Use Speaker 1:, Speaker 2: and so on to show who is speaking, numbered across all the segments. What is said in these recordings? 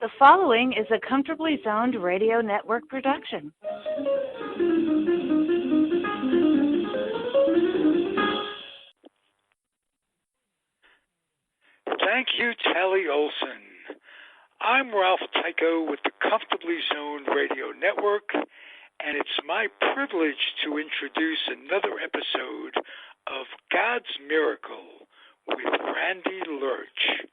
Speaker 1: The following is a Comfortably Zoned Radio Network production.
Speaker 2: Thank you, Tally Olson. I'm Ralph Tycho with the Comfortably Zoned Radio Network, and it's my privilege to introduce another episode of God's Miracle with Randy Lerch.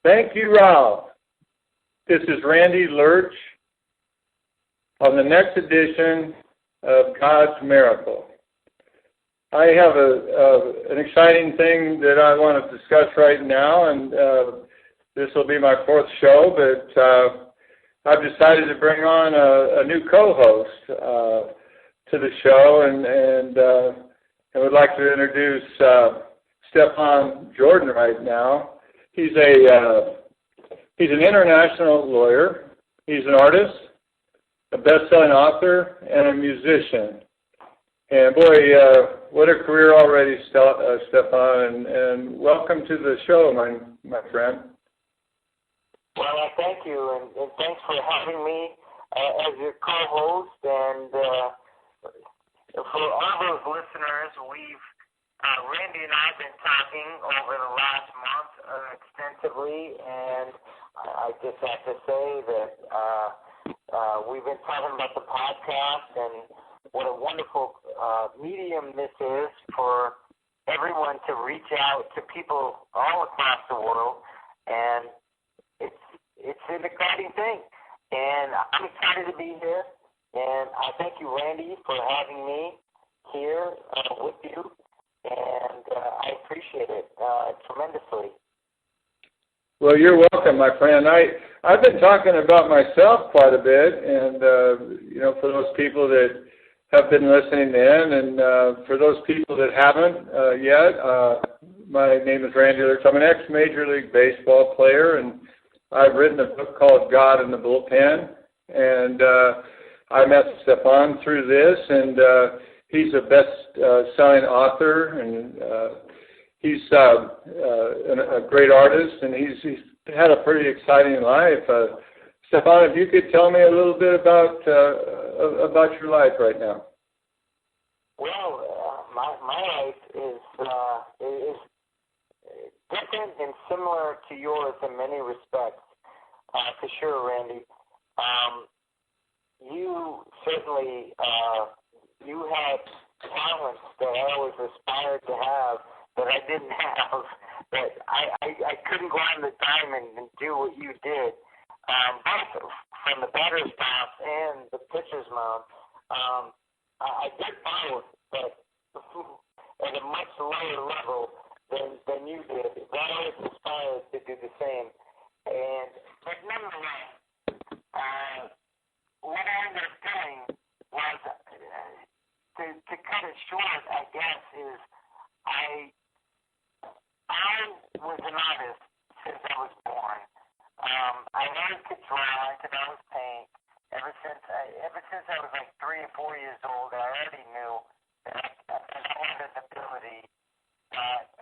Speaker 3: Thank you, Ralph. This is Randy Lerch on the next edition of God's Miracle. I have an exciting thing that I want to discuss right now, and this will be my fourth show, but I've decided to bring on a new co-host to the show, and I would like to introduce Stefan Jordan right now. He's an international lawyer. He's an artist, a best-selling author, and a musician. And boy, what a career already, Stefan, and welcome to the show, my friend.
Speaker 4: Well, thank you, and thanks for having me as your co-host. And for all those listeners, Randy and I have been talking over the last month extensively, and I just have to say that we've been talking about the podcast and what a wonderful medium this is for everyone to reach out to people all across the world, and it's an exciting thing. And I'm excited to be here, and I thank you, Randy, for having me here with you. And I appreciate it tremendously.
Speaker 3: Well, you're welcome, my friend. I've been talking about myself quite a bit, and for those people that have been listening in, and for those people that haven't yet, my name is Randy Lerch. I'm an ex-Major League Baseball player, and I've written a book called God in the Bullpen, and I met Stefan through this, and he's a best-selling author, and he's a great artist, and he's had a pretty exciting life. Stefan, if you could tell me a little bit about your life right now.
Speaker 4: Well, my life is different and similar to yours in many respects, for sure, Randy. You certainly you had talents that I always aspired to have that I didn't have, that I couldn't go on the diamond and do what you did, both from the batter's box and the pitcher's mound. I did both, but at a much lower level than you did. I always aspired to do the same. But nonetheless, what I ended up doing was, to cut it short, I guess, is I was an artist since I was born. I always could draw, I could always paint. Ever since I was like 3 or 4 years old, I already knew that I had an ability that,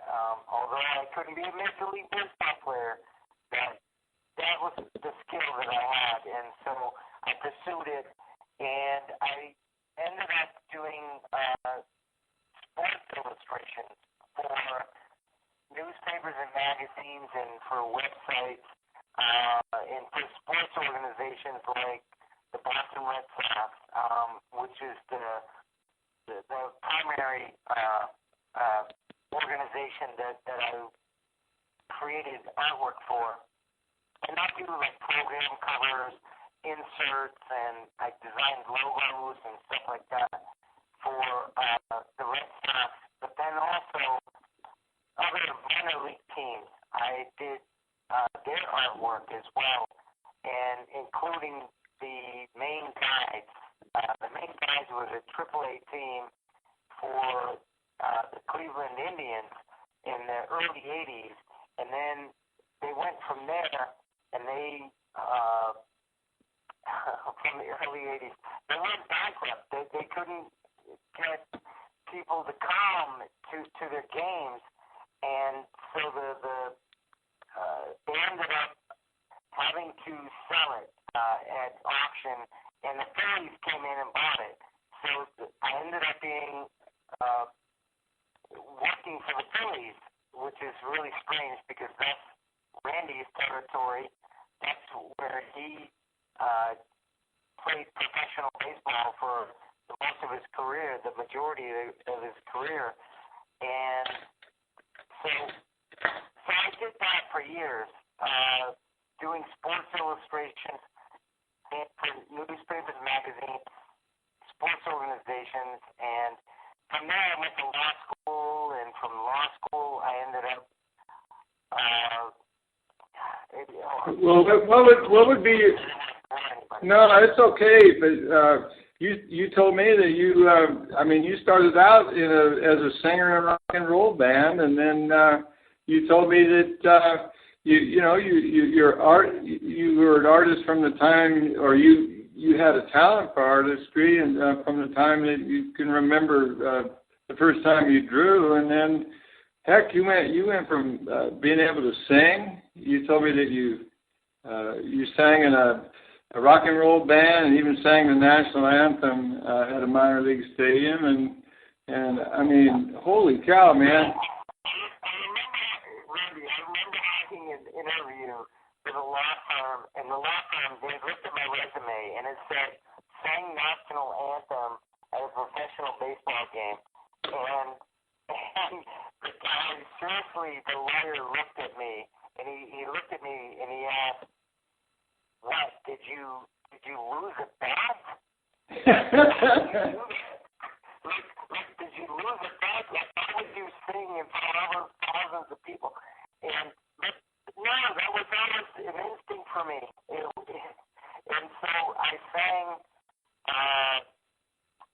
Speaker 4: although I couldn't be a Major League Baseball player, that was the skill that I had, and so I pursued it, and I ended up doing sports illustrations for newspapers and magazines and for websites and for sports organizations like the Boston Red Sox, which is the primary organization that I created artwork for. And I do like program covers, inserts, and I designed logos and stuff like that for the Red Sox. But then also other minor league teams, I did their artwork as well, and including the Maine Guides. The Maine Guides was a AAA team for the Cleveland Indians in the early 80s, and then they went from there, and they, from the early 80s, they went bankrupt. They couldn't get people to come to their games, and so they ended up having to sell it at auction, and the Phillies came in and bought it. So I ended up being working for the Phillies, which is really strange because that's Randy's territory. That's where he played professional baseball for the most of his career, the majority of his career. And so I did that for years, doing sports illustrations for newspapers, magazines, sports organizations, and from there I went to law school, and from law school I ended up
Speaker 3: well, what would be? No, it's okay. But you told me that you started out as a singer in a rock and roll band, and then you told me that you were an artist from the time, or you had a talent for artistry, and from the time that you can remember the first time you drew, and then. Heck, you went from being able to sing. You told me that you sang in a rock and roll band, and even sang the national anthem at a minor league stadium. And I mean, holy cow, man!
Speaker 4: I remember having an interview with a law firm, and the law firm, they looked at my resume, and it said sang national anthem at a professional baseball game, and the guy, seriously, the lawyer looked at me, and he looked at me, and he asked, "What, did you lose a bet? Did you lose a bet? Like, how would you sing in front of thousands of people?" And no, that was an instinct for me. And so I sang,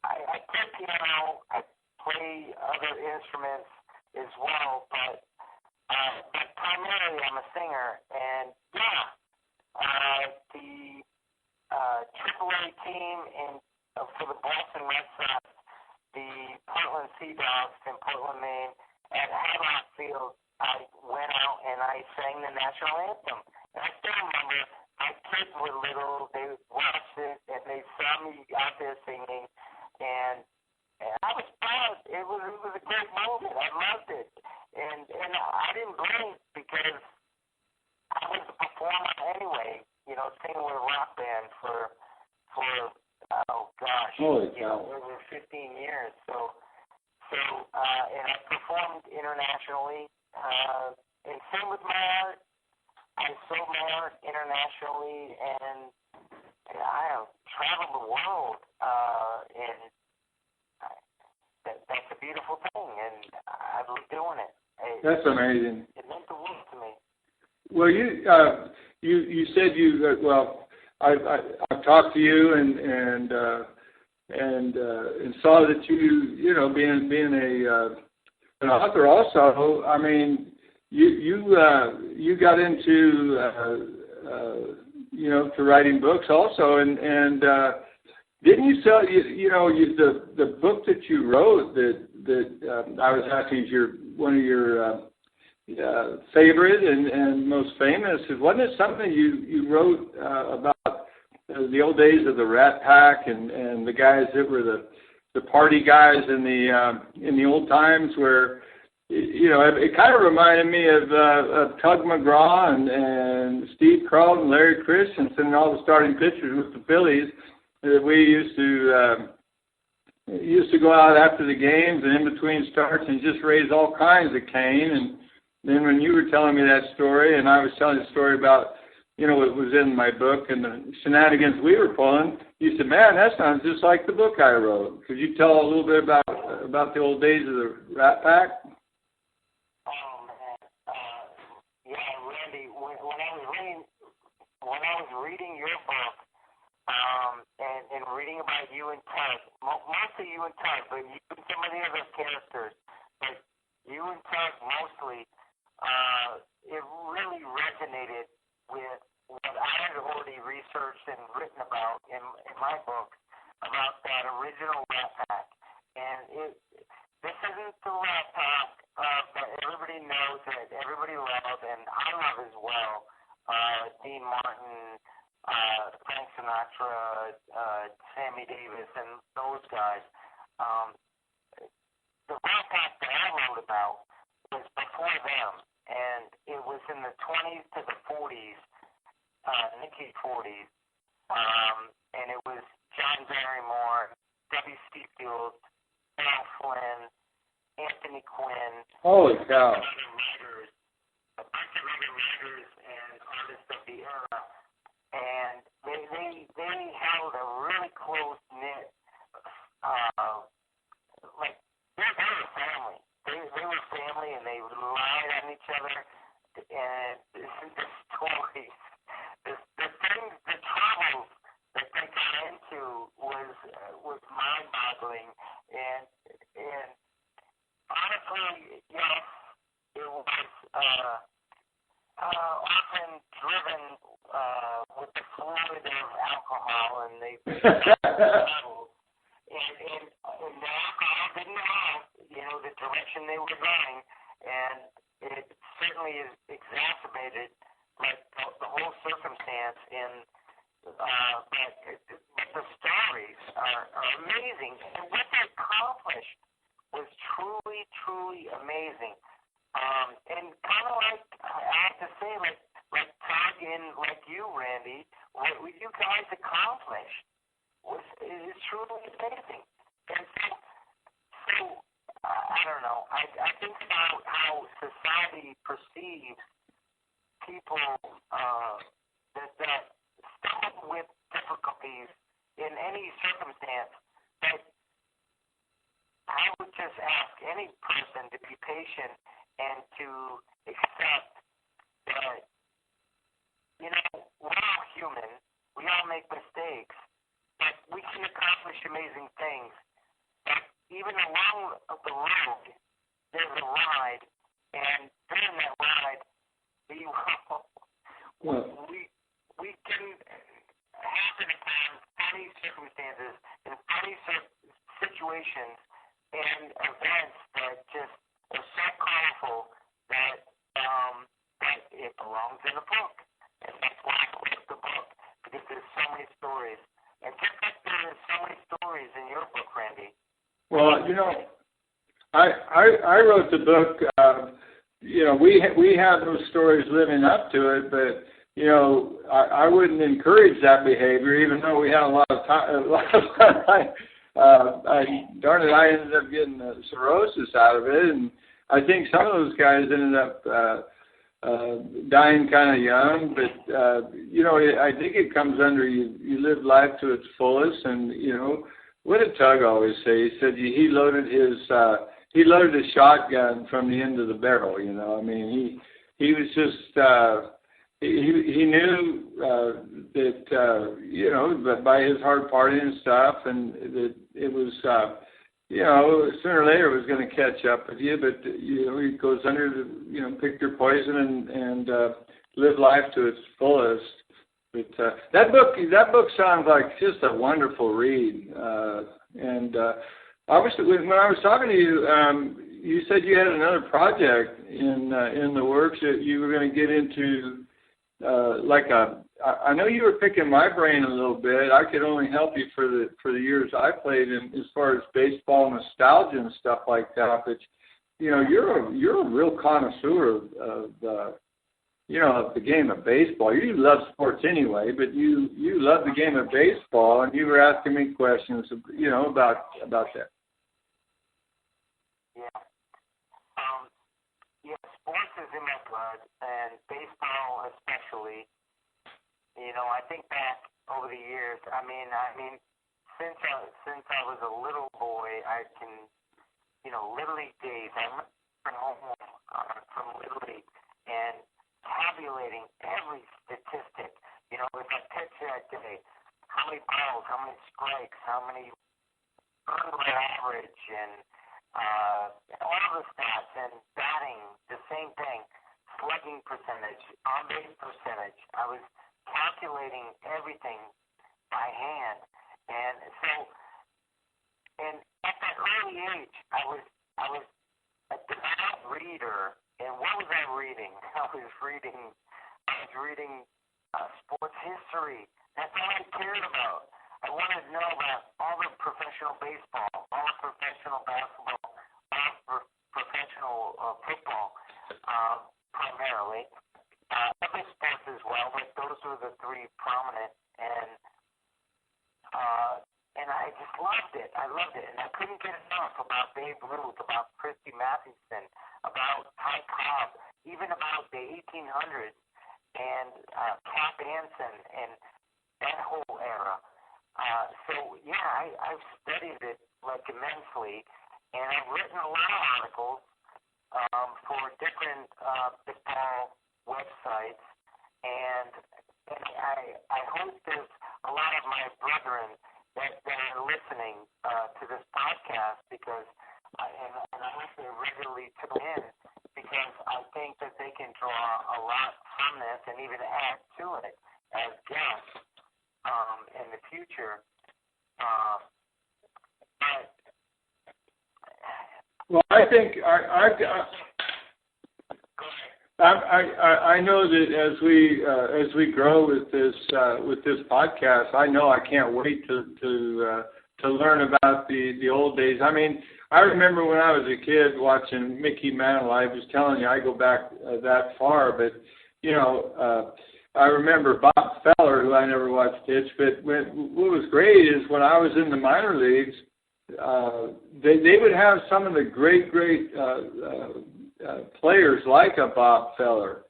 Speaker 4: I play piano, I play other instruments as well, but primarily I'm a singer. And the AAA team for the Boston Red Sox, the Portland Sea Dogs in Portland, Maine, at Haddock Field, I went out and I sang the national anthem. And I still remember my kids were little, they watched it, and they saw me out there singing, and I was proud. It was a great moment. I loved it, and I didn't blink because I was a performer anyway. You know, singing with a rock band for over 15 years. So and I performed internationally, and same with my art. I sold my art internationally, and I have traveled the world, and that's a beautiful thing, and I love doing it.
Speaker 3: That's amazing.
Speaker 4: It meant the world to me.
Speaker 3: Well, you said I've talked to you and saw that you being an author also. I mean, you got into to writing books also, and didn't you sell the book that you wrote that I was asking is one of your favorite and most famous? Wasn't it something you wrote about the old days of the Rat Pack and the guys that were the party guys in the old times, where it kind of reminded me of Tug McGraw and Steve Carlton, Larry Christensen, and all the starting pitchers with the Phillies that we used to go out after the games and in between starts and just raise all kinds of cane. And then when you were telling me that story, and I was telling the story about what was in my book and the shenanigans we were pulling, you said, "Man, that sounds just like the book I wrote." Could you tell a little bit about the old days of the Rat Pack?
Speaker 4: Oh man, Randy, when I was reading your book, and reading about you and Tug, mostly you and Tug, but you and some of the other characters, but you and Tug mostly, it really resonated with what I had already researched and written about in my book about that original Rat Pack. And this isn't the Rat Pack that everybody knows. love, and I love as well, Dean Martin, Frank Sinatra, Sammy Davis, and those guys. The Rat Pack that I wrote about was before them, and it was in the 20s to the 40s, Nicky 40s, and it was John Barrymore, W.C. Fields, Al Flynn, Anthony Quinn.
Speaker 3: Holy cow.
Speaker 4: A bunch of other writers and artists of the era. And they held a really close-knit, like, they were family. They were family, and they relied on each other. And the stories, the things, the troubles that they got into was mind-boggling. And honestly, yes, it was often driven with the fluid of alcohol, and they traveled. And the alcohol didn't have, the direction they were going, and it certainly is exacerbated, like, the whole circumstance but the stories are amazing, and what they accomplished was truly, truly amazing. And kind of like, I have to say, like tag in, like you, Randy, what you guys accomplished is truly amazing. And so I don't know. I think about how society perceives people that struggle with difficulties in any circumstance. But I would just ask any person to be patient and to accept that, we're all human. We all make mistakes. But we can accomplish amazing things. But even along the road, there's a ride. And during that ride, we can happen upon funny circumstances and funny situations and events that just are so powerful that it belongs in a book. And that's why I wrote the book, because there's so many stories. And just like there's so many stories in your book, Randy.
Speaker 3: Well, I wrote the book. We have those stories living up to it, but I wouldn't encourage that behavior, even though we had a lot of time. Darn it, I ended up getting cirrhosis out of it, and I think some of those guys ended up dying kind of young. But I think it comes under you live life to its fullest, and what did Tug always say? He said he loaded his shotgun from the end of the barrel. I mean, he was just. He knew that by his hard partying and stuff, and that it was, sooner or later it was going to catch up with you. But he goes under the, pick your poison and live life to its fullest. But that book sounds like just a wonderful read. And obviously, when I was talking to you, you said you had another project in the works that you were going to get into. I know you were picking my brain a little bit. I could only help you for the years I played in as far as baseball nostalgia and stuff like that. But you're a real connoisseur of the game of baseball. You love sports anyway, but you love the game of baseball, and you were asking me questions, about that.
Speaker 4: Yeah. Sports is in my blood, and baseball especially. I think back over the years. I mean, since I was a little boy, I can, Little League days. I remember home from Little League and tabulating every statistic. If I pitch that day, how many balls, how many strikes, how many earned run average, and all the stats, and batting, the same thing, slugging percentage, on-base percentage. I was calculating everything by hand, and at that early age, I was a devout reader And what was I reading? I was reading sports history. That's all I cared about. I wanted to know about all the professional baseball, all the professional basketball, all the professional football, primarily. Other sports as well, but those were the three prominent. And I just loved it. I loved it. And I couldn't get enough about Babe Ruth, about Christy Mathewson, about Ty Cobb, even about the 1800s and Cap Anson and that whole era. So, yeah, I've studied it, like, immensely, and I've written a lot of articles for different baseball websites, and I hope there's a lot of my brethren that are listening to this podcast because and I hope they regularly tune in because I think that they can draw a lot from this and even add to it as guests in the future.
Speaker 3: Well, I think I know that as we grow with this podcast, I know I can't wait to learn about the old days. I mean, I remember when I was a kid watching Mickey Mantle. I was telling you I go back that far, but you know, I remember Bob Feller, who I never watched pitch. But what was great is when I was in the minor leagues, they would have some of the great players like a Bob Feller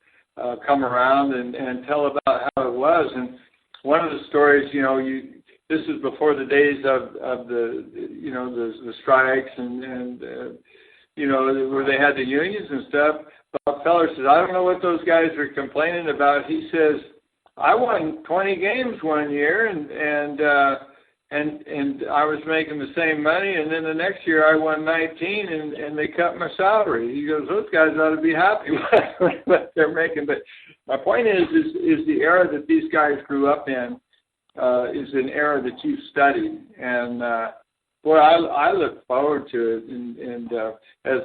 Speaker 3: come around and tell about how it was. And one of the stories, you know, this is before the days of the strikes and you know, where they had the unions and stuff. Bob Feller says, I don't know what those guys are complaining about. He says, I won 20 games one year and I was making the same money, and then the next year I won 19 and they cut my salary. He goes, those guys ought to be happy with what they're making. But my point is the era that these guys grew up in is an era that you've studied, and boy, I look forward to it, and as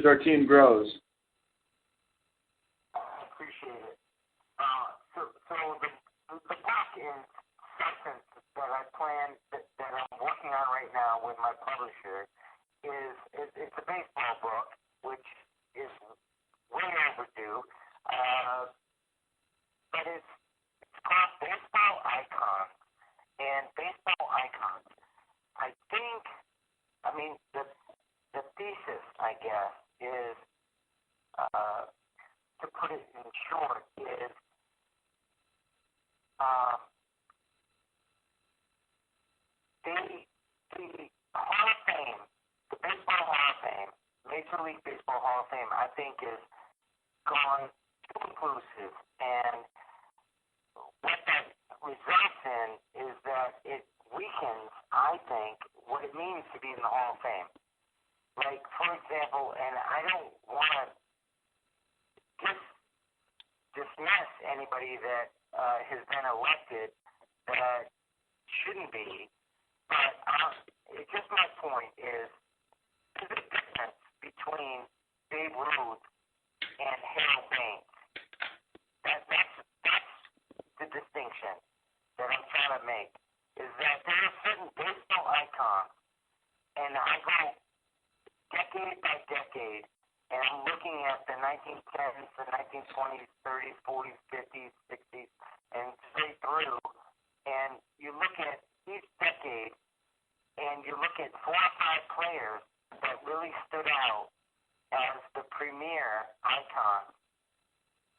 Speaker 3: our team grows.
Speaker 4: I appreciate it. So the book is substance that I plan that I'm working on right now with my publisher is it's a baseball book, which is way overdue, but it's called Baseball Icons. And baseball icons, I think, I mean, the thesis, I guess, is, to put it in short, is the Hall of Fame, the Baseball Hall of Fame, Major League Baseball Hall of Fame, I think is gone too inclusive, and what that results in is that it weakens, I think, what it means to be in the Hall of Fame. Like, for example, and I don't want to dismiss anybody that has been elected that shouldn't be, but just my point is there's a difference between Babe Ruth and Harold Baines. That's the distinction that I'm trying to make, is that there are certain baseball icons, and I go decade by decade, and I'm looking at the 1910s, the 1920s, 30s, 40s, 50s, 60s, and straight through, and you look at each decade, and you look at 4 or 5 players that really stood out as the premier icons.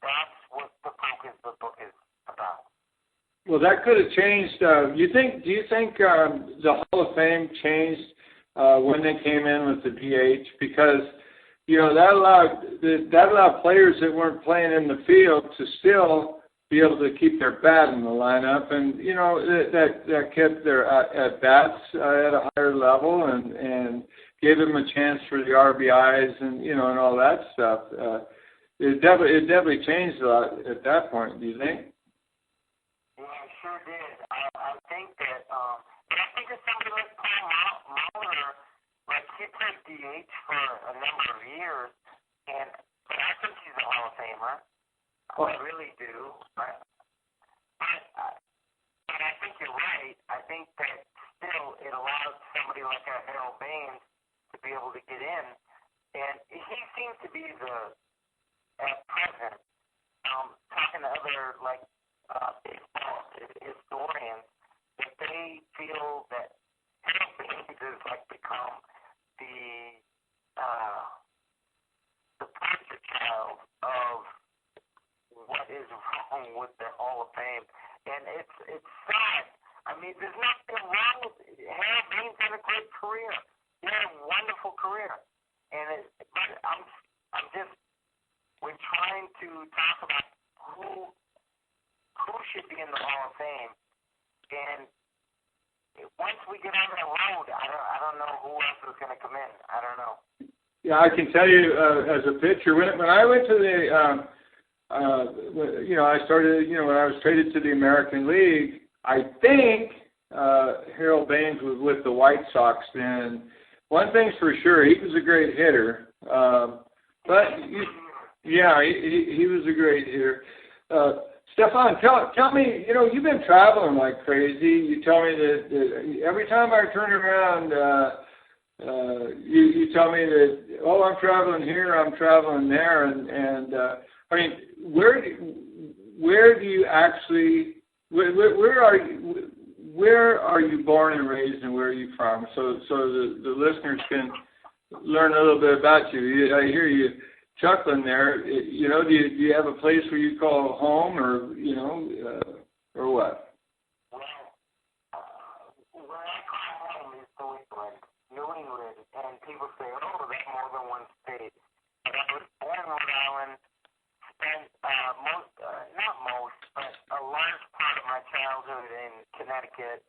Speaker 4: That's what the focus of the book is about.
Speaker 3: Well, that could have changed. Do you think the Hall of Fame changed when they came in with the DH? Because you know that allowed players that weren't playing in the field to still be able to keep their bat in the lineup, and you know that kept their at bats at a higher level and gave them a chance for the RBIs and you know and all that stuff. It definitely changed a lot at that point. Do you think?
Speaker 4: Yeah, it sure did. I think that, but I think it's something like Paul Molitor like he played DH for a number of years, but I think he's a Hall of Famer. I really do. But I think you're right. I think that still it allows somebody like Harold Baines to be able to get in, and he seems to be at present, talking to other baseball historians, that they feel that Harold Baines has become the poster child of what is wrong with the Hall of Fame, and it's sad. I mean, there's nothing wrong with Harold Baines. Had a great career. He had a wonderful career, but I'm just we're trying to talk about who should be in the Hall of Fame, and once we get on that road, I don't know who else is going to come in. I don't know.
Speaker 3: Yeah, I can tell you as a pitcher, when I went to the I started, when I was traded to the American League, I think Harold Baines was with the White Sox then. One thing's for sure, he was a great hitter. But, he was a great hitter. Stefan, tell me, you've been traveling like crazy. You tell me that every time I turn around, you tell me that, I'm traveling here, I'm traveling there, and I mean, where do you actually, where are you born and raised, and where are you from? So the listeners can learn a little bit about you. I hear you chuckling there. Do you have a place where you call home, or or what?
Speaker 4: Where I call home is New England, and people say, "Oh, that's more than one state." But I was born in Rhode Island. Spent not most, but a large part of my childhood in Connecticut.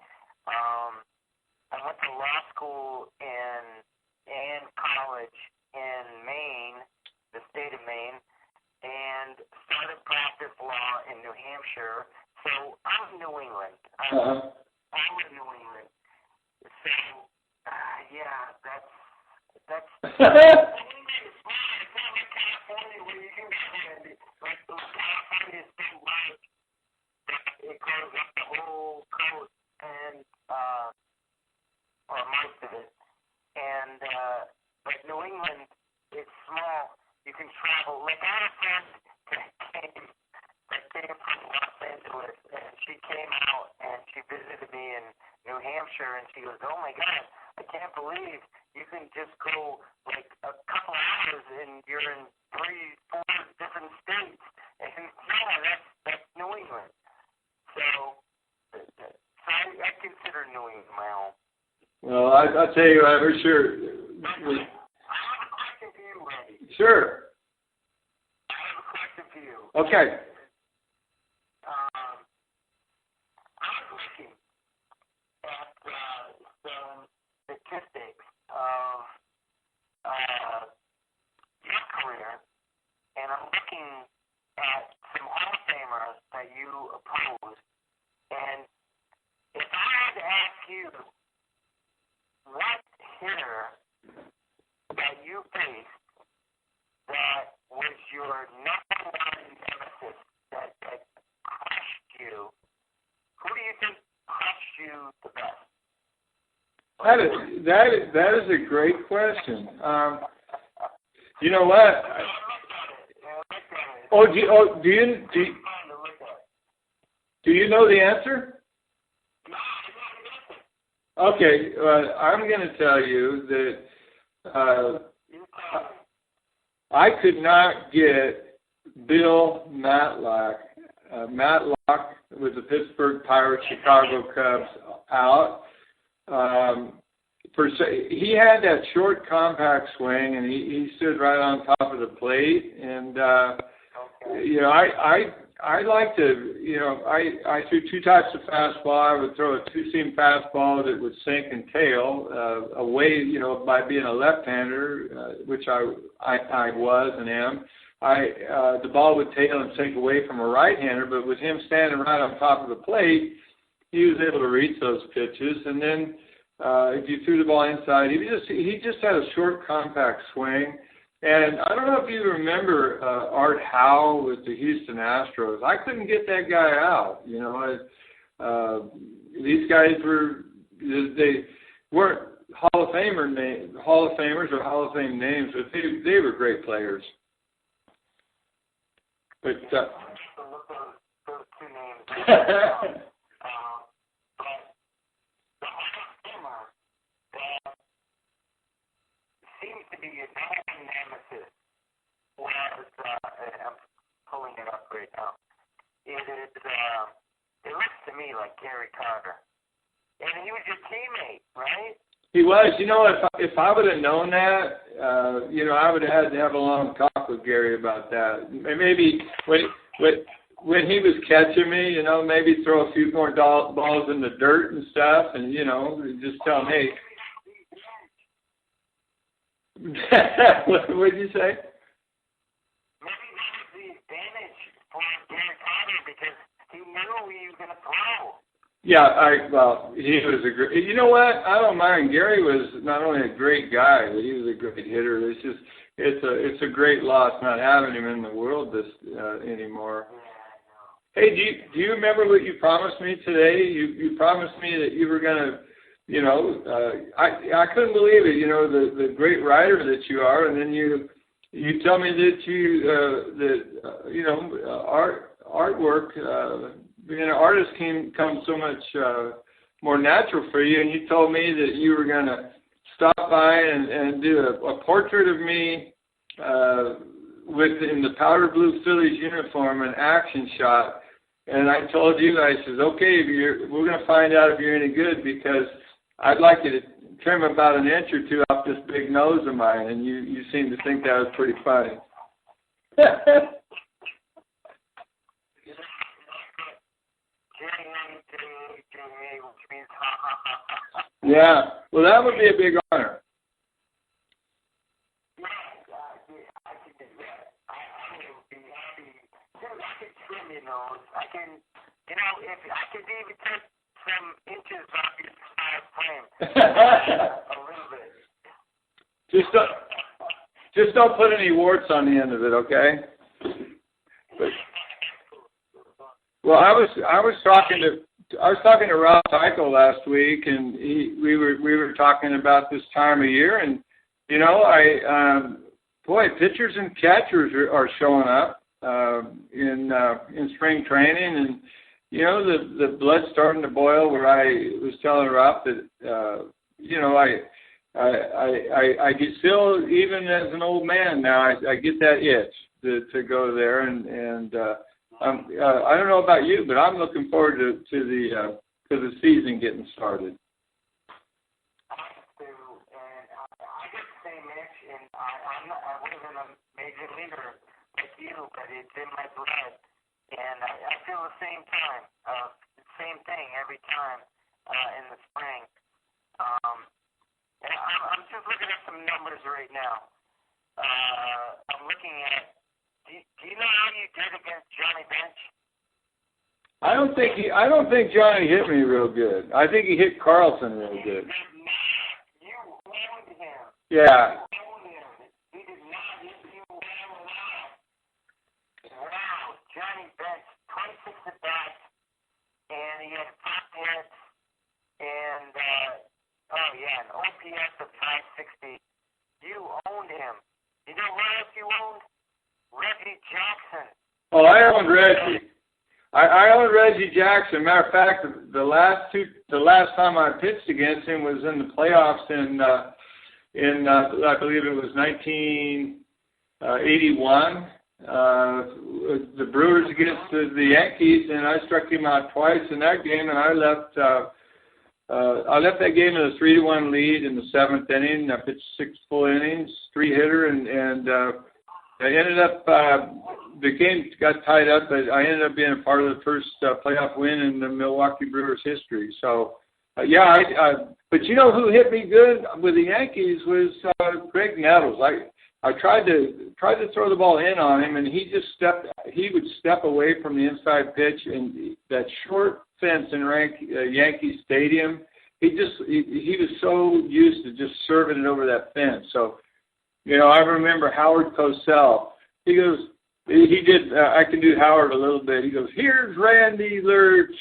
Speaker 4: I went to law school and college in Maine, the state of Maine, and started practice law in New Hampshire. So I'm New England. I'm in New England. So that's. It's not like California where you can get like those California state like it goes up the whole coast and or most of it. And but New England, it's small. You can travel. Like I had a friend that came from Los Angeles, and she came out and she visited me in New Hampshire, and she goes, "Oh my God, I can't believe you can just go like a couple hours and you're in 3-4 different states." And that's New England. So I consider New England my home.
Speaker 3: Well, I'll tell you, for sure.
Speaker 4: I have a question for you, Randy.
Speaker 3: Sure.
Speaker 4: I have a question for you.
Speaker 3: Okay.
Speaker 4: I was looking at some statistics of your career, and I'm looking at some Hall of Famers that you opposed. And if I had to ask you, what hitter that you faced that was your number one nemesis that crushed you, who do you think crushed you the best?
Speaker 3: That is a great question. You know what? Do you know the answer? Okay, I'm going to tell you that I could not get Bill Matlock. Matlock with the Pittsburgh Pirates, Chicago Cubs out. He had that short, compact swing, and he stood right on top of the plate. And I like to, I threw two types of fastball. I would throw a two-seam fastball that would sink and tail away, by being a left-hander, which I was and am. The ball would tail and sink away from a right-hander, but with him standing right on top of the plate, he was able to reach those pitches. And then if you threw the ball inside. He just had a short, compact swing. And I don't know if you remember Art Howe with the Houston Astros. I couldn't get that guy out. You know, these guys they weren't Hall of Famers or Hall of Fame names, but they were great players. But
Speaker 4: those two names. Seems to be a nemesis. I'm pulling it up right now. It looks to me like Gary Carter, and he was your teammate, right?
Speaker 3: He was. You know, if I would have known that, you know, I would have had to have a long talk with Gary about that. Maybe when he was catching me, you know, maybe throw a few more balls in the dirt and stuff, and you know, just tell him, hey. What did you say?
Speaker 4: Maybe that was the advantage for Gary Carter because he knew he was going to throw.
Speaker 3: Yeah, well, he was a great. You know what? I don't mind. Gary was not only a great guy, but he was a great hitter. It's just it's a great loss not having him in the world anymore. Yeah, hey, do you remember what you promised me today? You promised me that you were going to. You know, I couldn't believe it. You know, the great writer that you are, and then you tell me that you know artwork, being an artist comes so much more natural for you. And you told me that you were going to stop by and do a portrait of me in the powder blue Phillies uniform, an action shot. And I told you, I said, okay, we're going to find out if you're any good because I'd like you to trim about an inch or two off this big nose of mine, and you seem to think that was pretty funny. Yeah, well, that would be a big honor.
Speaker 4: I could do that. I would be happy. I could trim your nose. I can, you know, if I could even take some inches off your side frame. A little bit. Just don't put any warts on the end of it, okay? But, well, I was talking to Ralph Tycho last week, and we were talking about this time of year, and you know, pitchers and catchers are showing up in spring training, and you know, the blood's starting to boil. Where I was telling Ralph that you know, I get still, even as an old man now, I get that itch to go there, and I don't know about you, but I'm looking forward to the season getting started. I do, and I get the same itch, and I wasn't a major leaguer like you, but it's in my blood, and I feel the same thing every time in the spring. And I'm just looking at some numbers right now. I'm looking at. Do you know how you did against Johnny Bench?
Speaker 3: I don't think Johnny hit me real good. I think he hit Carlson real good.
Speaker 4: You owned him.
Speaker 3: Yeah.
Speaker 4: You owned him. He did not hit you well enough. Wow, Johnny Bench, 26 at bats, and he had 5 hits, and an OPS of 560. You owned him. You know what else you owned? Reggie Jackson.
Speaker 3: Oh, I owned Reggie. I owned Reggie Jackson. Matter of fact, the last time I pitched against him was in the playoffs in I believe it was 1981. The Brewers against the Yankees, and I struck him out twice in that game, and I left that game in a 3-1 lead in the 7th inning. I pitched 6 full innings, 3-hitter, and I ended up, the game got tied up, but I ended up being a part of the first playoff win in the Milwaukee Brewers history. So, but you know who hit me good with the Yankees was Greg Nettles. I tried to throw the ball in on him, and he would step away from the inside pitch, and that short fence in Yankee Stadium, he was so used to just serving it over that fence. So, I remember Howard Cosell. He goes, he did, I can do Howard a little bit. He goes, "Here's Randy Lerch.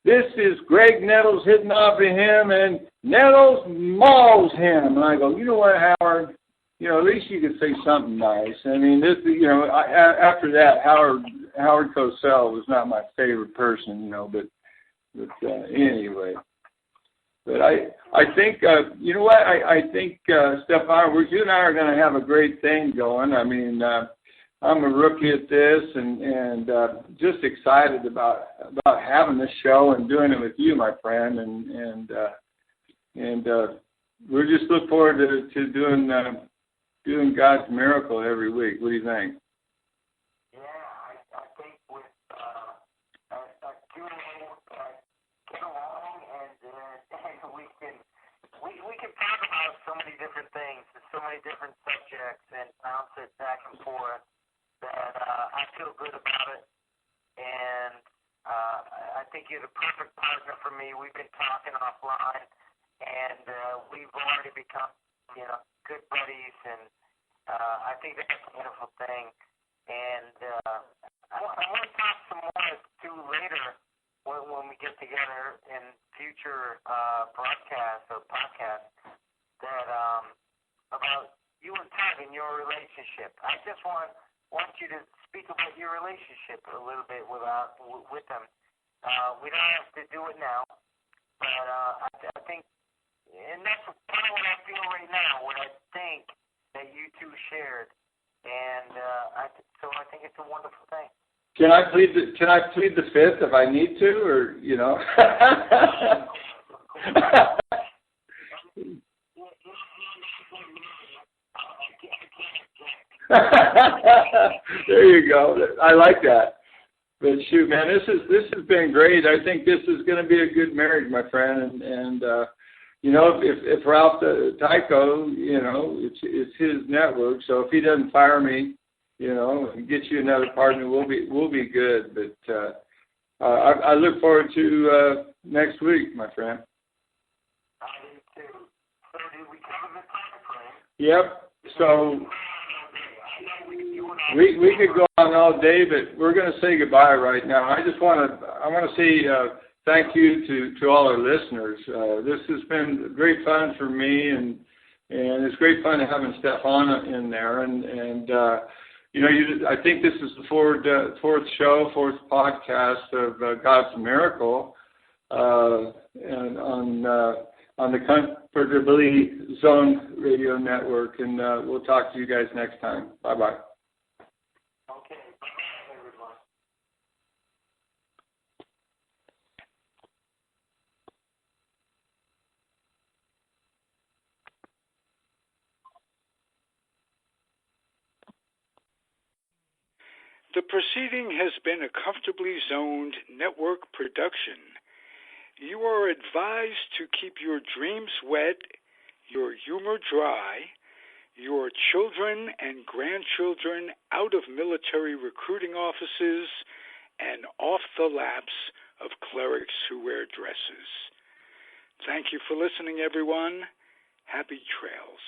Speaker 3: This is Greg Nettles hitting off of him, and Nettles mauls him." And I go, "You know what, Howard? At least you could say something nice." I mean, this, after that, Howard Cosell was not my favorite person, but anyway. But I think, you know what? I think, Stefan, you and I are going to have a great thing going. I mean, I'm a rookie at this, and just excited about having this show and doing it with you, my friend, and we just look forward to doing God's miracle every week. What do you think?
Speaker 4: Yeah, I think with Q&A, get along, and we can talk about so many different things, so many different subjects, and bounce it back and forth. That I feel good about it, and I think you're the perfect partner for me. We've been talking offline, and we've already become, good buddies, and I think that's a wonderful thing. And I want to talk some more too later when we get together in future broadcasts or podcasts that about you and Todd and your relationship. I just want you to speak about your relationship a little bit with them. We don't have to do it now, but I think, and that's kind of what I feel right now, what I think that you two shared, and so I think it's a wonderful thing.
Speaker 3: Can I plead the fifth if I need to, or There you go. I like that. But shoot, man, this has been great. I think this is going to be a good marriage, my friend. And if Ralph Tycho, it's his network. So if he doesn't fire me, and get you another partner, we'll be good. But I look forward to next week, my friend.
Speaker 4: I do too. So did we cover the time frame?
Speaker 3: Yep. So we could go on all day, but we're going to say goodbye right now. I want to say thank you to all our listeners. This has been great fun for me, and it's great fun having Stefan in there. And I think this is the fourth podcast of God's Miracle, and on the Comfortably Zoned Radio Network. And we'll talk to you guys next time. Bye-bye.
Speaker 4: Okay. Bye, everyone.
Speaker 2: The proceeding has been a Comfortably Zoned Network production. You are advised to keep your dreams wet, your humor dry, your children and grandchildren out of military recruiting offices and off the laps of clerics who wear dresses. Thank you for listening, everyone. Happy trails.